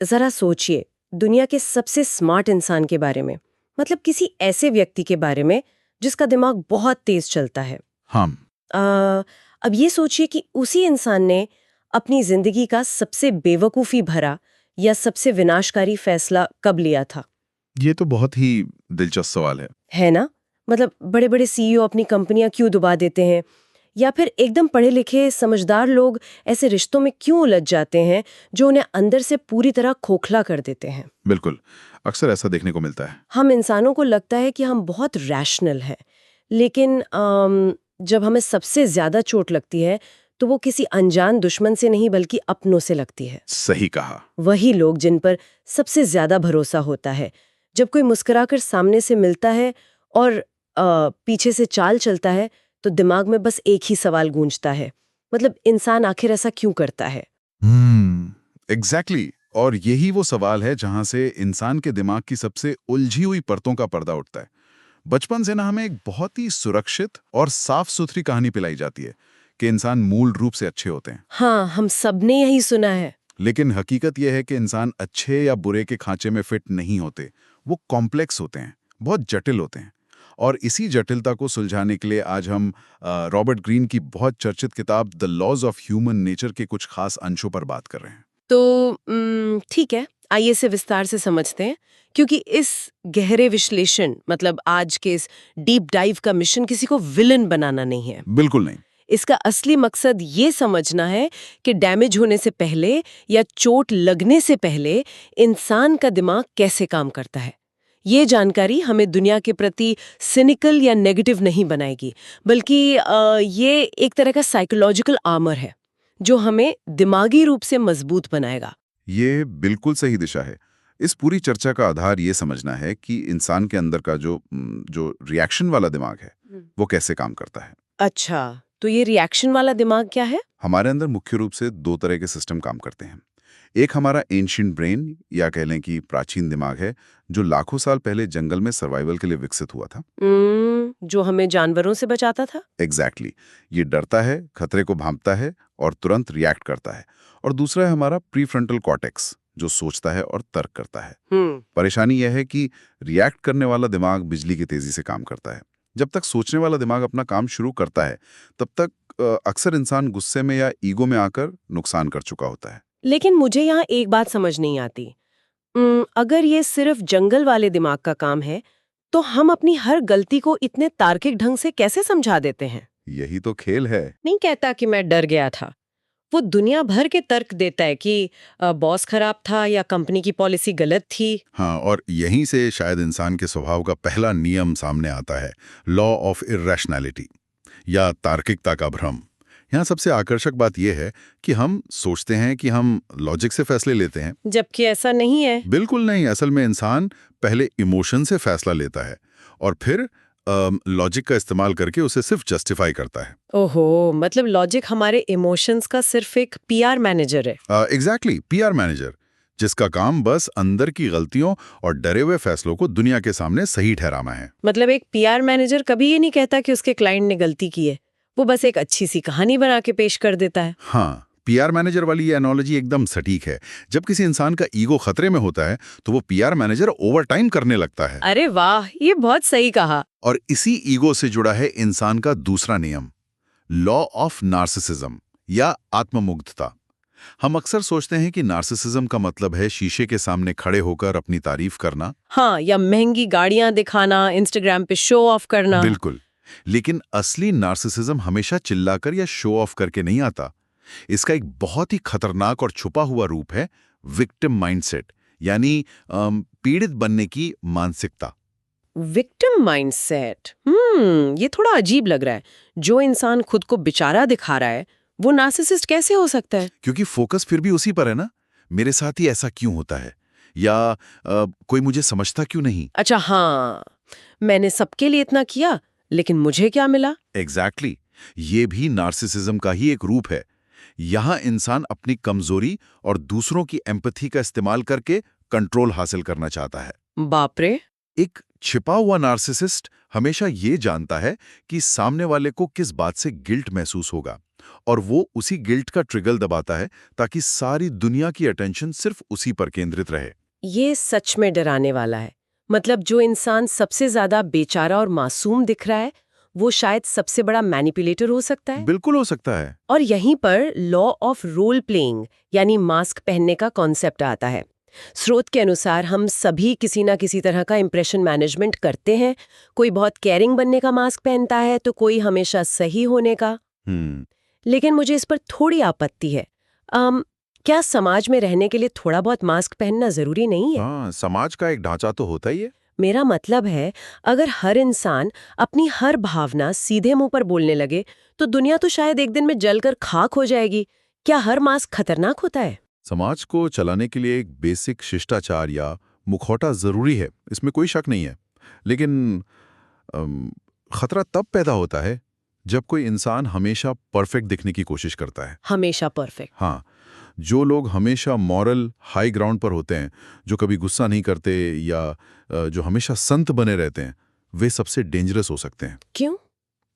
जरा सोचिए, दुनिया के सबसे स्मार्ट इंसान के बारे में, मतलब किसी ऐसे व्यक्ति के बारे में जिसका दिमाग बहुत तेज चलता है। हाँ। अ, अब ये सोचिए कि उसी इंसान ने अपनी जिंदगी का सबसे बेवकूफ़ी भरा या सबसे विनाशकारी फैसला कब लिया था। ये तो बहुत ही दिलचस्प सवाल है ना? मतलब बड़े बड़े सीईओ अपनी कंपनियां क्यों डुबा देते हैं, या फिर एकदम पढ़े लिखे समझदार लोग ऐसे रिश्तों में क्यों उलझ जाते हैं जो उन्हें अंदर से पूरी तरह खोखला कर देते हैं। बिल्कुल, अक्सर ऐसा देखने को मिलता है। हम इंसानों को लगता है कि हम बहुत रैशनल हैं, लेकिन जब हमें सबसे ज्यादा चोट लगती है तो वो किसी अनजान दुश्मन से नहीं बल्कि अपनों से लगती है। सही कहा। वही लोग जिन पर सबसे ज्यादा भरोसा होता है, जब कोई मुस्कुराकर सामने से मिलता है और पीछे से चाल चलता है तो दिमाग में बस एक ही सवाल गूंजता है, मतलब इंसान आखिर ऐसा क्यों करता है। एग्जैक्टली। और यही वो सवाल है जहां से इंसान के दिमाग की सबसे उलझी हुई परतों का पर्दा उठता है। बचपन से ना हमें एक बहुत ही सुरक्षित और साफ सुथरी कहानी पिलाई जाती है कि इंसान मूल रूप से अच्छे होते हैं। हाँ, हम सबने यही सुना है। लेकिन हकीकत यह है कि इंसान अच्छे या बुरे के खांचे में फिट नहीं होते। वो कॉम्प्लेक्स होते हैं, बहुत जटिल होते हैं। और इसी जटिलता को सुलझाने के लिए आज हम रॉबर्ट ग्रीन की बहुत चर्चित किताब the laws of human nature के कुछ खास अंशों पर बात कर रहे हैं। तो ठीक है, आइए इसे विस्तार से समझते हैं, क्योंकि इस गहरे विश्लेषण, मतलब आज के इस डीप डाइव का मिशन किसी को विलन बनाना नहीं है। बिल्कुल नहीं। इसका असली मकसद ये समझना है कि डैमेज होने से पहले या चोट लगने से पहले इंसान का दिमाग कैसे काम करता है। ये जानकारी हमें दुनिया के प्रति सिनिकल या नेगेटिव नहीं बनाएगी, बल्कि ये एक तरह का साइकोलॉजिकल आर्मर है जो हमें दिमागी रूप से मजबूत बनाएगा। ये बिल्कुल सही दिशा है। इस पूरी चर्चा का आधार ये समझना है कि इंसान के अंदर का जो रिएक्शन वाला दिमाग है, वो कैसे काम करता है। अच्छा, तो ये रिएक्शन वाला दिमाग क्या है? हमारे अंदर मुख्य रूप से दो तरह के सिस्टम काम करते हैं। एक हमारा एंशिएंट ब्रेन या कह लें कि प्राचीन दिमाग है, जो लाखों साल पहले जंगल में सर्वाइवल के लिए विकसित हुआ था। जो हमें जानवरों से बचाता था। एग्जैक्टली। ये डरता है, खतरे को भांपता है और तुरंत रिएक्ट करता है। और दूसरा है हमारा प्रीफ्रंटल कॉर्टेक्स, जो सोचता है और तर्क करता है। परेशानी यह है कि रिएक्ट करने वाला दिमाग बिजली की तेजी से काम करता है। जब तक सोचने वाला दिमाग अपना काम शुरू करता है, तब तक अक्सर इंसान गुस्से में या ईगो में आकर नुकसान कर चुका होता है। लेकिन मुझे यहाँ एक बात समझ नहीं आती। अगर ये सिर्फ जंगल वाले दिमाग का काम है, तो हम अपनी हर गलती को इतने तार्किक ढंग से कैसे समझा देते हैं? यही तो खेल है। नहीं कहता कि मैं डर गया था। वो दुनिया भर के तर्क देता है कि बॉस खराब था या कंपनी की पॉलिसी गलत थी। हाँ, और यहीं से शायद इंसान के स्वभाव का पहला नियम सामने आता है, लॉ ऑफ इर्रेशनैलिटी या तार्किकता का भ्रम। यहाँ सबसे आकर्षक बात यह है कि हम सोचते हैं कि हम लॉजिक से फैसले लेते हैं, जबकि ऐसा नहीं है। बिल्कुल नहीं। असल में इंसान पहले इमोशन से फैसला लेता है और फिर लॉजिक का इस्तेमाल करके उसे सिर्फ जस्टिफाई करता है। ओहो, मतलब लॉजिक हमारे इमोशंस का सिर्फ एक पीआर मैनेजर है। एग्जैक्टली, पीआर मैनेजर, जिसका काम बस अंदर की गलतियों और डरे हुए फैसलों को दुनिया के सामने सही ठहराना है। मतलब एक पीआर मैनेजर कभी ये नहीं कहता कि उसके क्लाइंट ने गलती की है, वो बस एक अच्छी सी कहानी बना के पेश कर देता है। हाँ, पीआर मैनेजर वाली ये एनालॉजी एकदम सटीक है। जब किसी इंसान का ईगो खतरे में होता है तो वो पीआर मैनेजर ओवरटाइम करने लगता है। अरे वाह, ये बहुत सही कहा। और इसी ईगो से जुड़ा है इंसान का दूसरा नियम, लॉ ऑफ नार्सिसिज्म या आत्ममुग्धता। हम अक्सर सोचते हैं कि नार्सिसिज्म का मतलब है शीशे के सामने खड़े होकर अपनी तारीफ करना। हाँ, या महंगी गाड़ियां दिखाना, इंस्टाग्राम पे शो ऑफ करना। बिल्कुल। लेकिन असली नार्सिसिज्म हमेशा चिल्लाकर या शो ऑफ करके नहीं आता। इसका एक बहुत ही खतरनाक और छुपा हुआ रूप है विक्टिम माइंडसेट, यानी पीड़ित बनने की मानसिकता। विक्टिम माइंडसेट, ये थोड़ा अजीब लग रहा है। जो इंसान खुद को बेचारा दिखा रहा है, वो नार्सिसिस्ट कैसे हो सकता है? क्योंकि फोकस फिर भी उसी पर है ना, मेरे साथ ही ऐसा क्यों होता है, या कोई मुझे समझता क्यों नहीं। अच्छा, हाँ, मैंने सबके लिए इतना किया लेकिन मुझे क्या मिला? एग्जैक्टली। ये भी नार्सिसिज्म का ही एक रूप है। यहाँ इंसान अपनी कमजोरी और दूसरों की एम्पैथी का इस्तेमाल करके कंट्रोल हासिल करना चाहता है। बाप रे। एक छिपा हुआ नार्सिसिस्ट हमेशा ये जानता है कि सामने वाले को किस बात से गिल्ट महसूस होगा, और वो उसी गिल्ट का ट्रिगर दबाता है ताकि सारी दुनिया की अटेंशन सिर्फ उसी पर केंद्रित रहे। ये सच में डराने वाला है। मतलब जो इंसान सबसे ज्यादा बेचारा और मासूम दिख रहा है, वो शायद सबसे बड़ा मैनिपुलेटर हो सकता है। बिल्कुल हो सकता है। और यहीं पर लॉ ऑफ रोल प्लेइंग यानी मास्क पहनने का कॉन्सेप्ट आता है। स्रोत के अनुसार हम सभी किसी ना किसी तरह का इंप्रेशन मैनेजमेंट करते हैं। कोई बहुत केयरिंग बनने का मास्क पहनता है तो कोई हमेशा सही होने का। लेकिन मुझे इस पर थोड़ी आपत्ति है। क्या समाज में रहने के लिए थोड़ा बहुत मास्क पहनना जरूरी नहीं है? हाँ, समाज का एक ढांचा तो होता ही है। मेरा मतलब है, अगर हर इंसान अपनी हर भावना सीधे मुंह पर बोलने लगे तो दुनिया तो शायद एक दिन में जलकर खाक हो जाएगी। क्या हर मास्क खतरनाक होता है? समाज को चलाने के लिए एक बेसिक शिष्टाचार या मुखौटा जरूरी है, इसमें कोई शक नहीं है। लेकिन खतरा तब पैदा होता है जब कोई इंसान हमेशा परफेक्ट दिखने की कोशिश करता है। हमेशा परफेक्ट? हाँ, जो लोग हमेशा मॉरल हाई ग्राउंड पर होते हैं, जो कभी गुस्सा नहीं करते या जो हमेशा संत बने रहते हैं, वे सबसे डेंजरस हो सकते हैं। क्यों?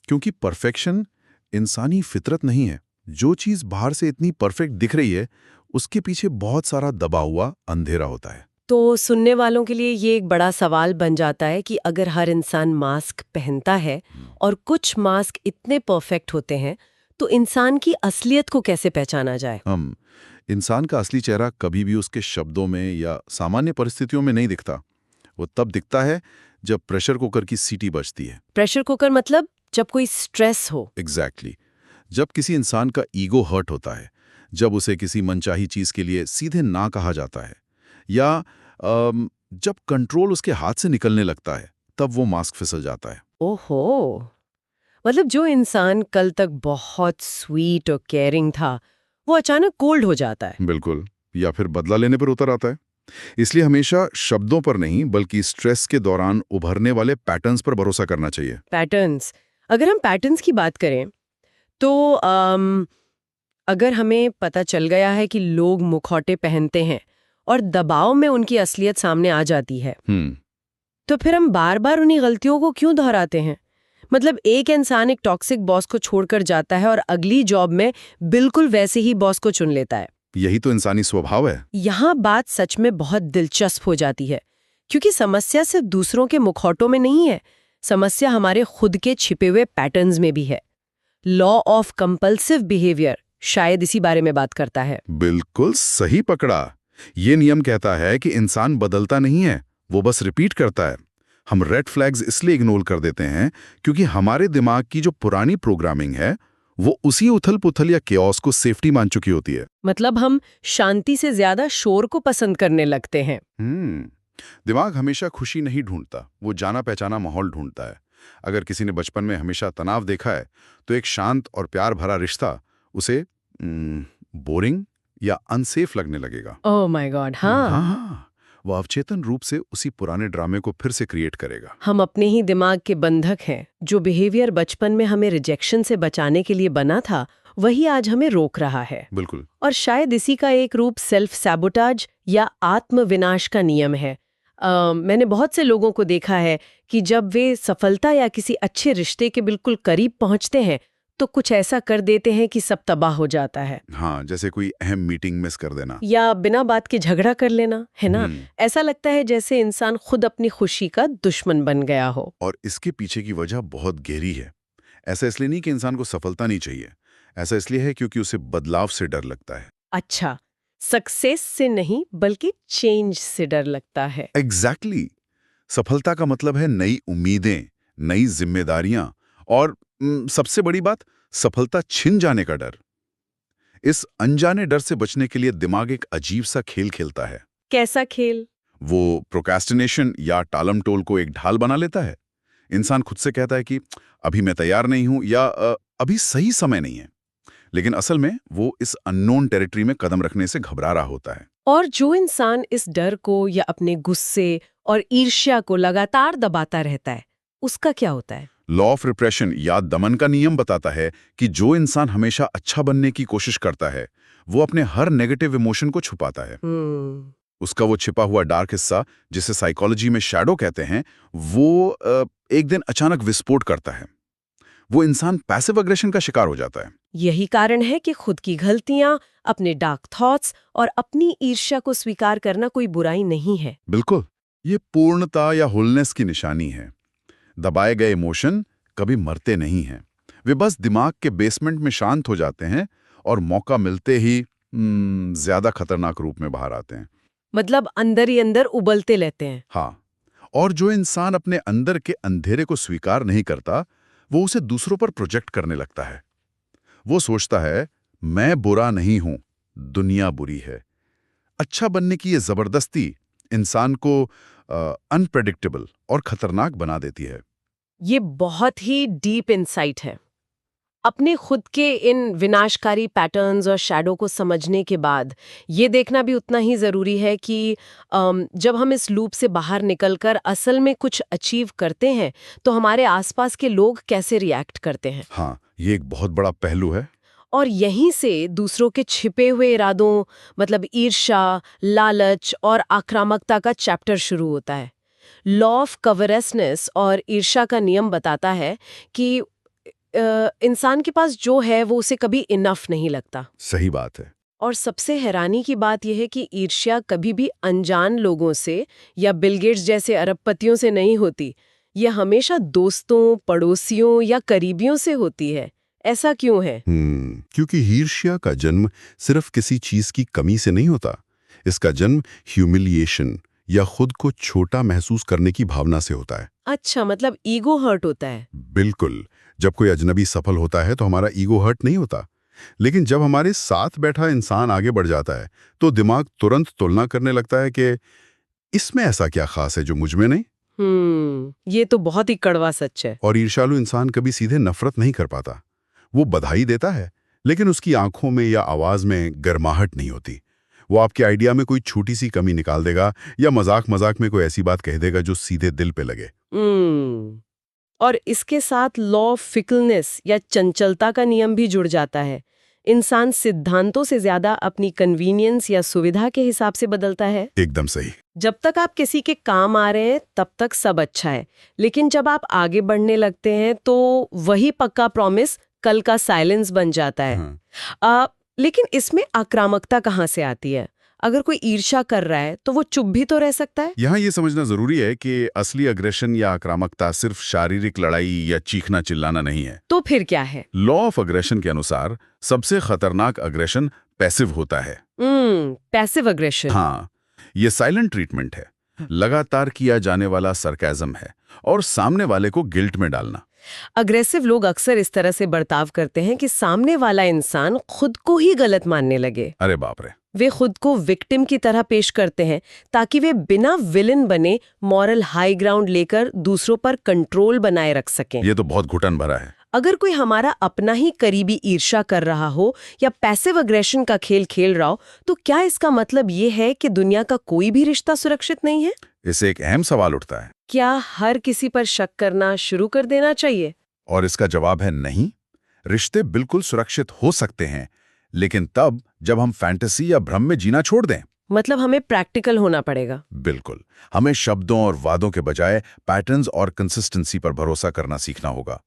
क्योंकि परफेक्शन इंसानी फितरत नहीं है। जो चीज बाहर से इतनी परफेक्ट दिख रही है, उसके पीछे बहुत सारा दबा हुआ अंधेरा होता है। तो सुनने वालों के लिए ये एक बड़ा सवाल बन जाता है कि अगर हर इंसान मास्क पहनता है और कुछ मास्क इतने परफेक्ट होते हैं, तो इंसान की असलियत को कैसे पहचाना जाए? इंसान का असली चेहरा कभी भी उसके शब्दों में या सामान्य परिस्थितियों में नहीं दिखता। वो तब दिखता है जब प्रेशर कुकर की सीटी बजती है। प्रेशर कुकर मतलब जब कोई स्ट्रेस हो? एग्जैक्टली। जब किसी इंसान का ईगो हर्ट होता है, जब उसे किसी मनचाही चीज के लिए सीधे ना कहा जाता है, या जब कंट्रोल उसके हाथ से निकलने लगता है, तब वो मास्क फिसल जाता है। ओहो, मतलब जो इंसान कल तक बहुत स्वीट और केयरिंग था, वो अचानक कोल्ड हो जाता है। बिल्कुल। या फिर बदला लेने पर उतर आता है। इसलिए हमेशा शब्दों पर नहीं, बल्कि स्ट्रेस के दौरान उभरने वाले पैटर्न्स पर भरोसा करना चाहिए। पैटर्न्स? अगर हम पैटर्न्स की बात करें तो अगर हमें पता चल गया है कि लोग मुखौटे पहनते हैं और दबाव में उनकी असलियत सामने आ जाती है, तो फिर हम बार बार उन्हीं गलतियों को क्यों दोहराते हैं? मतलब एक इंसान एक टॉक्सिक बॉस को छोड़कर जाता है और अगली जॉब में बिल्कुल वैसे ही बॉस को चुन लेता है। यही तो इंसानी स्वभाव है। यहाँ बात सच में बहुत दिलचस्प हो जाती है, क्योंकि समस्या सिर्फ दूसरों के मुखौटों में नहीं है, समस्या हमारे खुद के छिपे हुए पैटर्न्स में भी है। लॉ ऑफ कंपल्सिव बिहेवियर शायद इसी बारे में बात करता है। बिल्कुल सही पकड़ा। ये नियम कहता है कि इंसान बदलता नहीं है, वो बस रिपीट करता है। हम रेड फ्लैग्स इसलिए इग्नोर कर देते हैं क्योंकि हमारे दिमाग की जो पुरानी प्रोग्रामिंग है, वो उसी उथल-पुथल या केओस को सेफ्टी मान चुकी होती है। मतलब हम शांति से ज्यादा शोर को पसंद करने लगते हैं। दिमाग हमेशा खुशी नहीं ढूंढता, वो जाना पहचाना माहौल ढूंढता है। अगर किसी ने बचपन में हमेशा तनाव देखा है, तो एक शांत और प्यार भरा रिश्ता उसे बोरिंग या अनसेफ लगने लगेगा। ओह माय गॉड, हाँ। हाँ, वो अवचेतन रूप से उसी पुराने ड्रामे को फिर से क्रिएट करेगा। हम अपने ही दिमाग के बंधक हैं। जो बिहेवियर बचपन में हमें रिजेक्शन से बचाने के लिए बना था, वही आज हमें रोक रहा है। बिल्कुल। और शायद इसी का एक रूप सेल्फ सैबोटाज या आत्मविनाश का नियम है। मैंने बहुत से लोगों को देखा है कि जब वे सफलता या किसी अच्छे रिश्ते के बिल्कुल करीब पहुंचते हैं, तो कुछ ऐसा कर देते हैं कि सब तबाह हो जाता है। हाँ, जैसे कोई अहम मीटिंग मिस कर देना या बिना बात के झगड़ा कर लेना, है ना? ऐसा लगता है जैसे इंसान खुद अपनी खुशी का दुश्मन बन गया हो। और इसके पीछे की वजह बहुत गहरी है। ऐसा इसलिए नहीं कि इंसान को सफलता नहीं चाहिए, ऐसा इसलिए है क्योंकि उसे बदलाव से डर लगता है। अच्छा, सक्सेस से नहीं बल्कि चेंज से डर लगता है। एग्जैक्टली। सफलता का मतलब है नई उम्मीदें, नई जिम्मेदारियां और सबसे बड़ी बात, सफलता छिन जाने का डर। इस अनजाने डर से बचने के लिए दिमाग एक अजीब सा खेल खेलता है। कैसा खेल? वो प्रोक्रेस्टिनेशन या टालम टोल को एक ढाल बना लेता है। इंसान खुद से कहता है कि अभी मैं तैयार नहीं हूं या अभी सही समय नहीं है, लेकिन असल में वो इस अननोन टेरिटरी में कदम रखने से घबरा रहा होता है। और जो इंसान इस डर को या अपने गुस्से और ईर्ष्या को लगातार दबाता रहता है, उसका क्या होता है? लॉ ऑफ रिप्रेशन या दमन का नियम बताता है कि जो इंसान हमेशा अच्छा बनने की कोशिश करता है, वो अपने हर नेगेटिव इमोशन को छुपाता है। उसका वो छिपा हुआ डार्क हिस्सा, जिसे साइकोलॉजी में शैडो कहते हैं, वो एक दिन अचानक विस्फोट करता है। वो इंसान पैसिव अग्रेशन का शिकार हो जाता है। यही कारण है कि खुद की गलतियां, अपने डार्क थॉट्स और अपनी ईर्ष्या को स्वीकार करना कोई बुराई नहीं है। बिल्कुल, ये पूर्णता या होलनेस की निशानी है। दबाए गए इमोशन कभी मरते नहीं हैं, वे बस दिमाग के बेसमेंट में शांत हो जाते हैं और मौका मिलते ही ज्यादा खतरनाक रूप में बाहर आते हैं। मतलब अंदर ही अंदर उबलते रहते हैं। हाँ, और जो इंसान अपने अंदर के अंधेरे को स्वीकार नहीं करता, वो उसे दूसरों पर प्रोजेक्ट करने लगता है। वो सोचता है, मैं बुरा नहीं हूं, दुनिया बुरी है। अच्छा बनने की ये जबरदस्ती इंसान को अनप्रेडिक्टेबल और खतरनाक बना देती है। ये बहुत ही डीप इंसाइट है। अपने खुद के इन विनाशकारी पैटर्न्स और शैडो को समझने के बाद ये देखना भी उतना ही ज़रूरी है कि जब हम इस लूप से बाहर निकलकर असल में कुछ अचीव करते हैं तो हमारे आसपास के लोग कैसे रिएक्ट करते हैं। हाँ, ये एक बहुत बड़ा पहलू है। और यहीं से दूसरों के छिपे हुए इरादों, मतलब ईर्ष्या, लालच और आक्रामकता का चैप्टर शुरू होता है। लॉ ऑफ कवरेसनेस और ईर्ष्या का नियम बताता है कि इंसान के पास जो है वो उसे कभी इनफ नहीं लगता। सही बात है। और सबसे हैरानी की बात यह है कि ईर्ष्या कभी भी अनजान लोगों से या बिल गेट्स जैसे अरबपतियों से नहीं होती। यह हमेशा दोस्तों, पड़ोसियों या करीबियों से होती है। ऐसा क्यों है? क्योंकि ईर्ष्या का जन्म सिर्फ किसी चीज की कमी से नहीं होता। इसका जन्म ह्यूमिलिएशन या खुद को छोटा महसूस करने की भावना से होता है। अच्छा, मतलब ईगो हर्ट होता है। बिल्कुल। जब कोई अजनबी सफल होता है तो हमारा ईगो हर्ट नहीं होता, लेकिन जब हमारे साथ बैठा इंसान आगे बढ़ जाता है तो दिमाग तुरंत तुलना करने लगता है कि इसमें ऐसा क्या खास है जो मुझ में नहीं। ये तो बहुत ही कड़वा सच है। और ईर्ष्यालु इंसान कभी सीधे नफरत नहीं कर पाता। वो बधाई देता है, लेकिन उसकी आंखों में या आवाज में गर्माहट नहीं होती। वो आपके आइडिया में कोई छोटी सी कमी निकाल देगा या मजाक मजाक में कोई ऐसी बात कह देगा जो सीधे दिल पे लगे। और इसके साथ लॉ ऑफ फिकलनेस या चंचलता का नियम भी जुड़ जाता है। इंसान सिद्धांतों से ज्यादा अपनी कन्वीनियंस या सुविधा के हिसाब से बदलता है। एकदम सही। जब तक आप किसी के काम आ रहे हैं तब तक सब अच्छा है, लेकिन जब आप आगे बढ़ने लगते हैं तो वही पक्का प्रॉमिस कल का साइलेंस बन जाता है। लेकिन इसमें आक्रामकता कहाँ से आती है? अगर कोई ईर्ष्या कर रहा है तो वो चुप भी तो रह सकता है। यहाँ ये समझना जरूरी है कि असली अग्रेशन या आक्रामकता सिर्फ शारीरिक लड़ाई या चीखना चिल्लाना नहीं है। तो फिर क्या है? लॉ ऑफ अग्रेशन के अनुसार सबसे खतरनाक अग्रेशन पैसिव होता है। Passive aggression. हाँ, ये साइलेंट ट्रीटमेंट है, लगातार किया जाने वाला सरकाज़म है और सामने वाले को गिल्ट में डालना। अग्रेसिव लोग अक्सर इस तरह से बर्ताव करते हैं कि सामने वाला इंसान खुद को ही गलत मानने लगे। अरे बाप रे। वे खुद को विक्टिम की तरह पेश करते हैं ताकि वे बिना विलन बने मॉरल हाई ग्राउंड लेकर दूसरों पर कंट्रोल बनाए रख सकें। ये तो बहुत घुटन भरा है। अगर कोई हमारा अपना ही करीबी ईर्ष्या कर रहा हो या पैसिव अग्रेशन का खेल खेल रहा हो, तो क्या इसका मतलब ये है कि दुनिया का कोई भी रिश्ता सुरक्षित नहीं है? इससे एक अहम सवाल उठता है, क्या हर किसी पर शक करना शुरू कर देना चाहिए? और इसका जवाब है नहीं। रिश्ते बिल्कुल सुरक्षित हो सकते हैं, लेकिन तब जब हम फैंटेसी या भ्रम में जीना छोड़ दें। मतलब हमें प्रैक्टिकल होना पड़ेगा। बिल्कुल, हमें शब्दों और वादों के बजाय पैटर्न्स और कंसिस्टेंसी पर भरोसा करना सीखना होगा।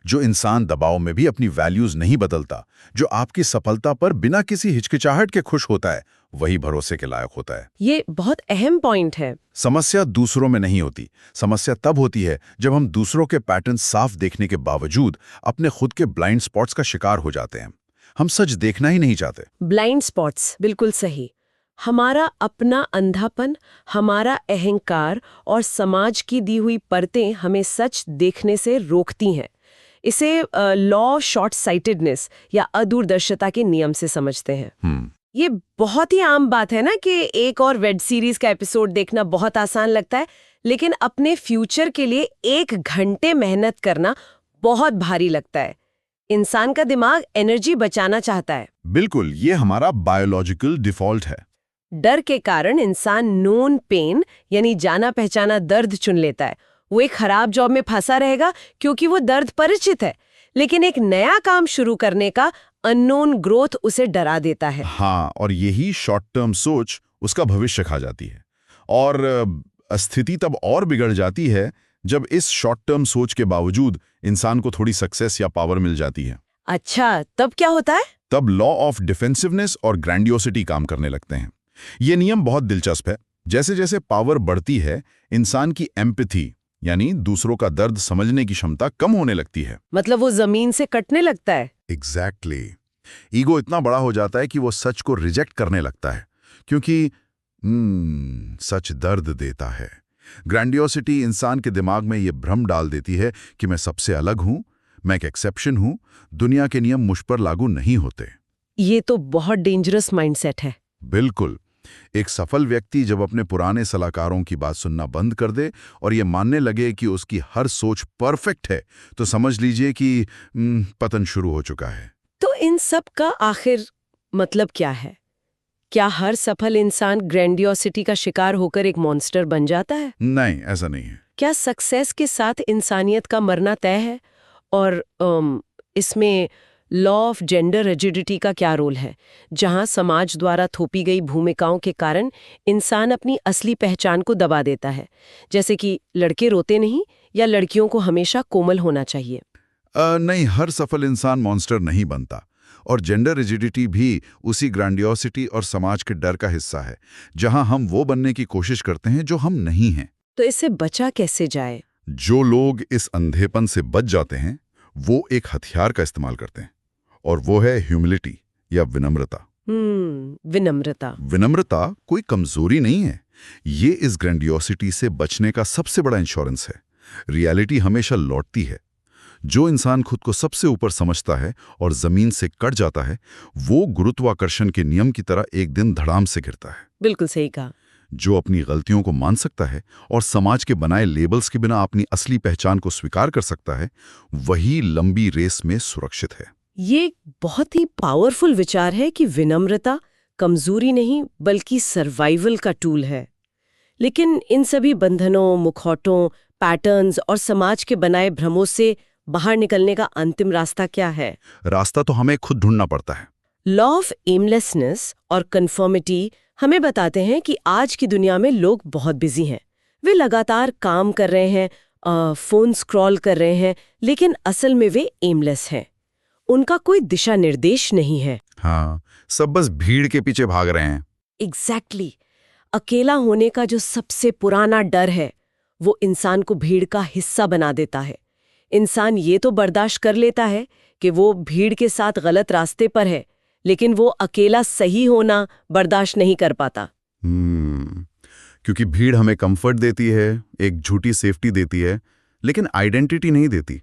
जो इंसान दबाव में भी अपनी वैल्यूज नहीं बदलता, जो आपकी सफलता पर बिना किसी हिचकिचाहट के खुश होता है, वही भरोसे के लायक होता है। ये बहुत अहम पॉइंट है। समस्या दूसरों में नहीं होती। समस्या तब होती है जब हम दूसरों के पैटर्न साफ देखने के बावजूद अपने खुद के ब्लाइंड स्पॉट्स का शिकार हो जाते हैं। हम सच देखना ही नहीं चाहते। ब्लाइंड स्पॉट्स, बिल्कुल सही। हमारा अपना अंधापन, हमारा अहंकार और समाज की दी हुई परतें हमें सच देखने से रोकती हैं। इसे लॉ शॉर्ट साइटेडनेस या अदूरदर्शिता के नियम से समझते हैं। ये बहुत ही आम बात है ना कि एक और वेब सीरीज का एपिसोड देखना बहुत आसान लगता है, लेकिन अपने फ्यूचर के लिए 1 घंटे मेहनत करना बहुत भारी लगता है। इंसान का दिमाग एनर्जी बचाना चाहता है। बिल्कुल, ये हमारा बायोलॉजिकल डिफॉल्ट है। डर के कारण इंसान नोन पेन यानी जाना पहचाना दर्द चुन लेता है। वो एक खराब जॉब में फंसा रहेगा क्योंकि वो दर्द परिचित है, लेकिन एक नया काम शुरू करने का अननोन ग्रोथ उसे डरा देता है। हाँ, और यही शॉर्ट टर्म सोच उसका भविष्य खा जाती है। और स्थिति तब और बिगड़ जाती है जब इस शॉर्ट टर्म सोच के बावजूद इंसान को थोड़ी सक्सेस या पावर मिल जाती है, अच्छा, तब क्या होता है? तब लॉ ऑफ डिफेंसिवनेस और ग्रैंडियोसिटी काम करने लगते हैं। ये नियम बहुत दिलचस्प है। जैसे जैसे पावर बढ़ती है, इंसान की एम्पैथी यानी दूसरों का दर्द समझने की क्षमता कम होने लगती है। मतलब वो जमीन से कटने लगता है। एग्जैक्टली। ईगो इतना बड़ा हो जाता है कि वो सच को रिजेक्ट करने लगता है, क्योंकि सच दर्द देता है। ग्रैंडियोसिटी इंसान के दिमाग में ये भ्रम डाल देती है कि मैं सबसे अलग हूं, मैं एक एक्सेप्शन हूं, दुनिया के नियम मुझ पर लागू नहीं होते। ये तो बहुत डेंजरस माइंडसेट है। बिल्कुल। एक सफल व्यक्ति जब अपने पुराने सलाहकारों की बात सुनना बंद कर दे और ये मानने लगे कि उसकी हर सोच परफेक्ट है, तो समझ लीजिए कि पतन शुरू हो चुका है। तो इन सब का आखिर मतलब क्या है? क्या हर सफल इंसान ग्रैंडियोसिटी का शिकार होकर एक मॉन्स्टर बन जाता है? नहीं, ऐसा नहीं है। क्या सक्सेस के साथ इंसानियत का मरना तय है? और इसमें लॉ ऑफ जेंडर रिजिडिटी का क्या रोल है, जहां समाज द्वारा थोपी गई भूमिकाओं के कारण इंसान अपनी असली पहचान को दबा देता है, जैसे कि लड़के रोते नहीं या लड़कियों को हमेशा कोमल होना चाहिए? नहीं, हर सफल इंसान मॉन्स्टर नहीं बनता, और जेंडर रिजिडिटी भी उसी ग्रैंडियोसिटी और समाज के डर का हिस्सा है, जहां हम वो बनने की कोशिश करते हैं जो हम नहीं हैं। तो इससे बचा कैसे जाए? जो लोग इस अंधेपन से बच जाते हैं, वो एक हथियार का इस्तेमाल करते हैं, और वो है ह्यूमिलिटी या विनम्रता। विनम्रता। विनम्रता कोई कमजोरी नहीं है, ये इस ग्रैंडियोसिटी से बचने का सबसे बड़ा इंश्योरेंस है। रियलिटी हमेशा लौटती है। जो इंसान खुद को सबसे ऊपर समझता है और जमीन से कट जाता है, वो गुरुत्वाकर्षण के नियम की तरह एक दिन धड़ाम से गिरता है। बिल्कुल सही कहा। जो अपनी गलतियों को मान सकता है और समाज के बनाए लेबल्स के बिना अपनी असली पहचान को स्वीकार कर सकता है, वही लंबी रेस में सुरक्षित है। ये बहुत ही पावरफुल विचार है कि विनम्रता कमजोरी नहीं बल्कि सर्वाइवल का टूल है। लेकिन इन सभी बंधनों, मुखौटों, पैटर्न्स और समाज के बनाए भ्रमों से बाहर निकलने का अंतिम रास्ता क्या है? रास्ता तो हमें खुद ढूंढना पड़ता है। लॉ ऑफ एमलेसनेस और कन्फर्मिटी हमें बताते हैं कि आज की दुनिया में लोग बहुत बिजी हैं। वे लगातार काम कर रहे हैं, फोन स्क्रॉल कर रहे हैं, लेकिन असल में वे एमलेस हैं। उनका कोई दिशा निर्देश नहीं है। हाँ, सब बस भीड़ के पीछे भाग रहे हैं। एग्जैक्टली। अकेला होने का जो सबसे पुराना डर है, वो इंसान को भीड़ का हिस्सा बना देता है। इंसान ये तो बर्दाश्त कर लेता है कि वो भीड़ के साथ गलत रास्ते पर है, लेकिन वो अकेला सही होना बर्दाश्त नहीं कर पाता। क्योंकि भीड़ हमें कंफर्ट देती है, एक झूठी सेफ्टी देती है, लेकिन आइडेंटिटी नहीं देती।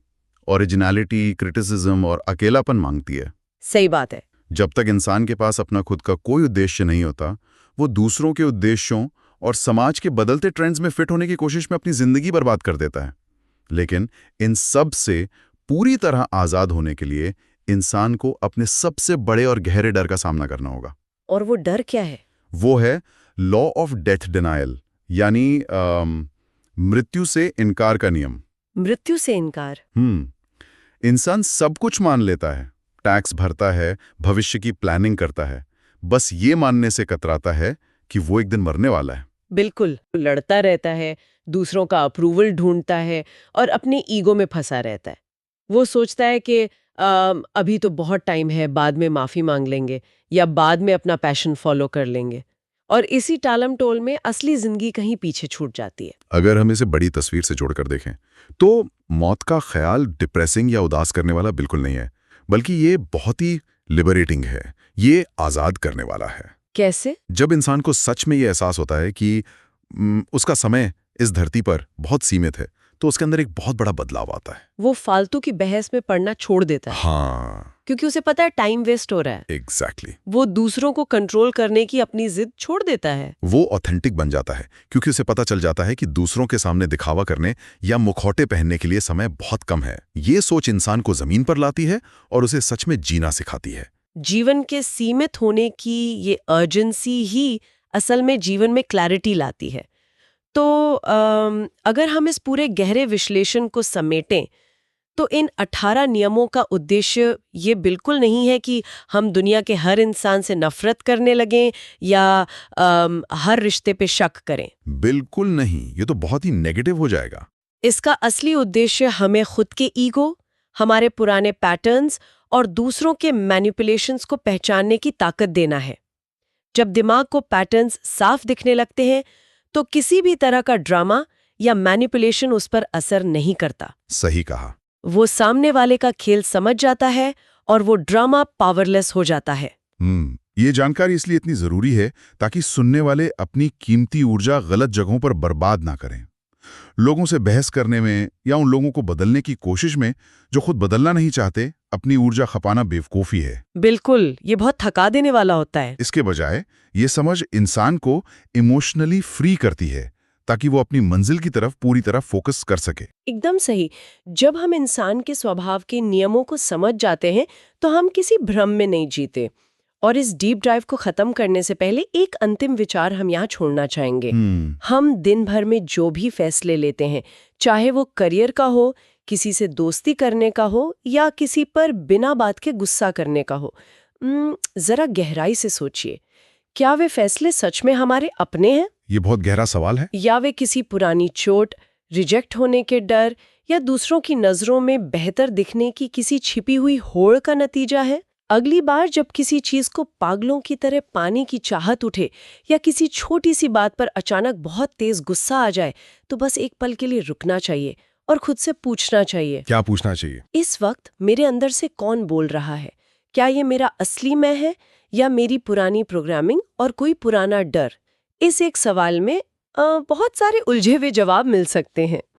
ओरिजिनलिटी, क्रिटिसिज्म और अकेलापन मांगती है। सही बात है। जब तक इंसान के पास अपना खुद का कोई उद्देश्य नहीं होता, वो दूसरों के उद्देश्यों और समाज के बदलते ट्रेंड्स में फिट होने की कोशिश में अपनी जिंदगी बर्बाद कर देता है। लेकिन इन सब से पूरी तरह आजाद होने के लिए इंसान को अपने सबसे बड़े और गहरे डर का सामना करना होगा। और वो डर क्या है? वो है लॉ ऑफ डेथ डिनायल, यानी मृत्यु से इनकार का नियम। मृत्यु से इनकार? इंसान सब कुछ मान लेता है, टैक्स भरता है, भविष्य की प्लानिंग करता है, बस ये मानने से कतराता है कि वो एक दिन मरने वाला है। बिल्कुल। लड़ता रहता है, दूसरों का अप्रूवल ढूंढता है और अपने ईगो में फंसा रहता है। वो सोचता है कि अभी तो बहुत टाइम है, बाद में माफी मांग लेंगे या बाद में अपना पैशन फॉलो कर लेंगे, और इसी टालम टोल में असली जिंदगी कहीं पीछे छूट जाती है। अगर हम इसे बड़ी तस्वीर से जोड़कर देखें तो मौत का ख्याल डिप्रेसिंग या उदास करने वाला बिल्कुल नहीं है, बल्कि ये बहुत ही लिबरेटिंग है। ये आजाद करने वाला है। कैसे? जब इंसान को सच में ये एहसास होता है कि उसका समय इस धरती पर बहुत सीमित है, तो उसके अंदर एक बहुत बड़ा बदलाव आता है। वो फालतू की बहस में पड़ना छोड़ देता है। हाँ, क्योंकि उसे पता है टाइम वेस्ट हो रहा है। एग्जैक्टली। वो दूसरों को कंट्रोल करने की अपनी जिद छोड़ देता है। वो ऑथेंटिक बन जाता है, क्योंकि उसे पता चल जाता है कि दूसरों के सामने दिखावा करने या मुखौटे पहनने के लिए समय बहुत कम है। ये सोच इंसान को जमीन पर लाती है और उसे सच में जीना सिखाती है। जीवन के सीमित होने की ये अर्जेंसी ही असल में जीवन में क्लैरिटी लाती है। तो अगर हम इस पूरे गहरे विश्लेषण को समेटें तो इन 18 नियमों का उद्देश्य ये बिल्कुल नहीं है कि हम दुनिया के हर इंसान से नफरत करने लगें या हर रिश्ते पे शक करें। बिल्कुल नहीं, ये तो बहुत ही नेगेटिव हो जाएगा। इसका असली उद्देश्य हमें खुद के ईगो, हमारे पुराने पैटर्न्स और दूसरों के मैनिपुलेशंस को पहचानने की ताकत देना है। जब दिमाग को पैटर्न्स साफ दिखने लगते हैं तो किसी भी तरह का ड्रामा या मैनिपुलेशन उस पर असर नहीं करता। सही कहा। वो सामने वाले का खेल समझ जाता है और वो ड्रामा पावरलेस हो जाता है। ये जानकारी इसलिए इतनी जरूरी है ताकि सुनने वाले अपनी कीमती ऊर्जा गलत जगहों पर बर्बाद ना करें। लोगों से बहस करने में या उन लोगों को बदलने की कोशिश में जो खुद बदलना नहीं चाहते, अपनी ऊर्जा खपाना बेवकूफ़ी है। बिल्कुल, ये बहुत थका देने वाला होता है। इसके बजाय ये समझ इंसान को इमोशनली फ्री करती है ताकि वो अपनी मंजिल की तरफ पूरी तरह फोकस कर सके। एकदम सही। जब हम इंसान के स्वभाव के नियमों को समझ जाते हैं तो हम किसी भ्रम में नहीं जीते। और इस डीप ड्राइव को खत्म करने से पहले एक अंतिम विचार हम यहाँ छोड़ना चाहेंगे। हम दिन भर में जो भी फैसले लेते हैं, चाहे वो करियर का हो, किसी से दोस्ती करने का हो या किसी पर बिना बात के गुस्सा करने का हो, जरा गहराई से सोचिए, क्या वे फैसले सच में हमारे अपने हैं? ये बहुत गहरा सवाल है। या वे किसी पुरानी चोट, रिजेक्ट होने के डर या दूसरों की नजरों में बेहतर दिखने की किसी छिपी हुई होड़ का नतीजा है? अगली बार जब किसी चीज को पागलों की तरह पाने की चाहत उठे या किसी छोटी सी बात पर अचानक बहुत तेज गुस्सा आ जाए, तो बस एक पल के लिए रुकना चाहिए और खुद से पूछना चाहिए। क्या पूछना चाहिए? इस वक्त मेरे अंदर से कौन बोल रहा है? क्या ये मेरा असली मैं है या मेरी पुरानी प्रोग्रामिंग और कोई पुराना डर? इस एक सवाल में बहुत सारे उलझे हुए जवाब मिल सकते हैं।